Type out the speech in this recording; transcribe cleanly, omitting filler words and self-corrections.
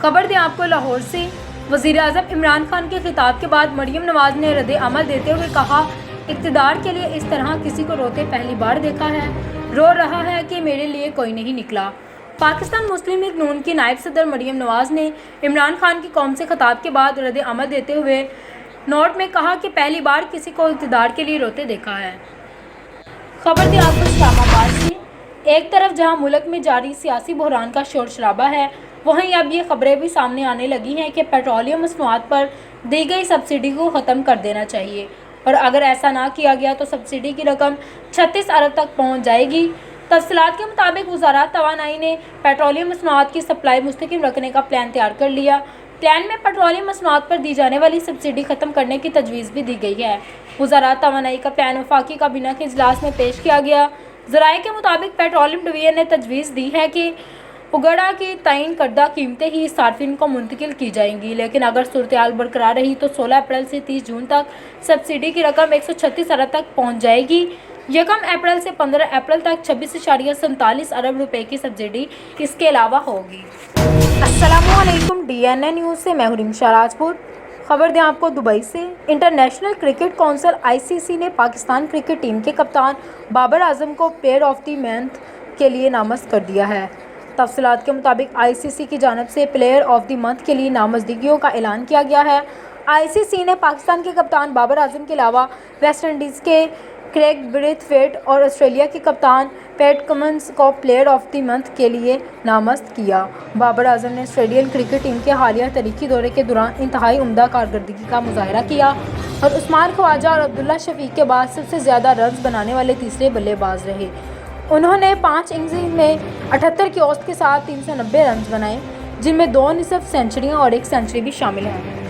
خبر دیں آپ کو لاہور سے، وزیر اعظم عمران خان کے خطاب کے بعد مریم نواز نے رد عمل دیتے ہوئے کہا، اقتدار کے لیے اس طرح کسی کو روتے پہلی بار دیکھا ہے، رو رہا ہے کہ میرے لیے کوئی نہیں نکلا۔ پاکستان مسلم لیگ نون کی نائب صدر مریم نواز نے عمران خان کی قوم سے خطاب کے بعد رد عمل دیتے ہوئے نوٹ میں کہا کہ پہلی بار کسی کو اقتدار کے لیے روتے دیکھا ہے۔ خبر دیں آپ کو اسلام آباد سے، ایک طرف جہاں ملک میں جاری سیاسی بحران کا شور شرابہ ہے، وہیں اب یہ خبریں بھی سامنے آنے لگی ہیں کہ پیٹرولیم مصنوعات پر دی گئی سبسڈی کو ختم کر دینا چاہیے، اور اگر ایسا نہ کیا گیا تو سبسڈی کی رقم 36 ارب تک پہنچ جائے گی۔ تفصیلات کے مطابق وزارت توانائی نے پیٹرولیم مصنوعات کی سپلائی مستحکم رکھنے کا پلان تیار کر لیا۔ پلان میں پیٹرولیم مصنوعات پر دی جانے والی سبسڈی ختم کرنے کی تجویز بھی دی گئی ہے۔ وزارت توانائی کا پلان وفاقی کابینہ کے اجلاس میں پیش کیا گیا۔ ذرائع کے مطابق پیٹرولیم ڈویژن نے تجویز دی ہے کہ اگڑا کی تعین کردہ قیمتیں ہی صارفین کو منتقل کی جائیں گی، لیکن اگر صورتحال برقرار رہی تو 16 اپریل سے 30 جون تک سبسڈی کی رقم 136 ارب تک پہنچ جائے گی۔ 1 اپریل سے 15 اپریل تک 26.47 ارب روپے کی سبسڈی اس کے علاوہ ہوگی۔ السلام علیکم، DNA نیوز سے میں ہوں رمشا راجپوت۔ خبر دیں آپ کو دبئی سے، انٹرنیشنل کرکٹ کونسل ICC نے پاکستان کرکٹ ٹیم کے کپتان بابر اعظم کو پلیئر آف دی منتھ کے لیے نامزد کر دیا ہے۔ تفصیلات کے مطابق ICC کی جانب سے پلیئر آف دی منتھ کے لیے نامزدگیوں کا اعلان کیا گیا ہے۔ ICC نے پاکستان کے کپتان بابر اعظم کے علاوہ ویسٹ انڈیز کے کریگ بریتھ ویٹ اور آسٹریلیا کے کپتان پیٹ کمنس کو پلیئر آف دی منتھ کے لیے نامزد کیا۔ بابر اعظم نے آسٹریلین کرکٹ ٹیم کے حالیہ تاریخی دورے کے دوران انتہائی عمدہ کارکردگی کا مظاہرہ کیا اور عثمان خواجہ اور عبداللہ شفیق کے بعد سب سے زیادہ رنز بنانے والے تیسرے بلے باز رہے۔ انہوں نے 5 اننگز میں 78 کی اوسط کے ساتھ 390 رنز بنائے، جن میں 2 نصف سنچریاں اور 1 سنچری بھی شامل ہیں۔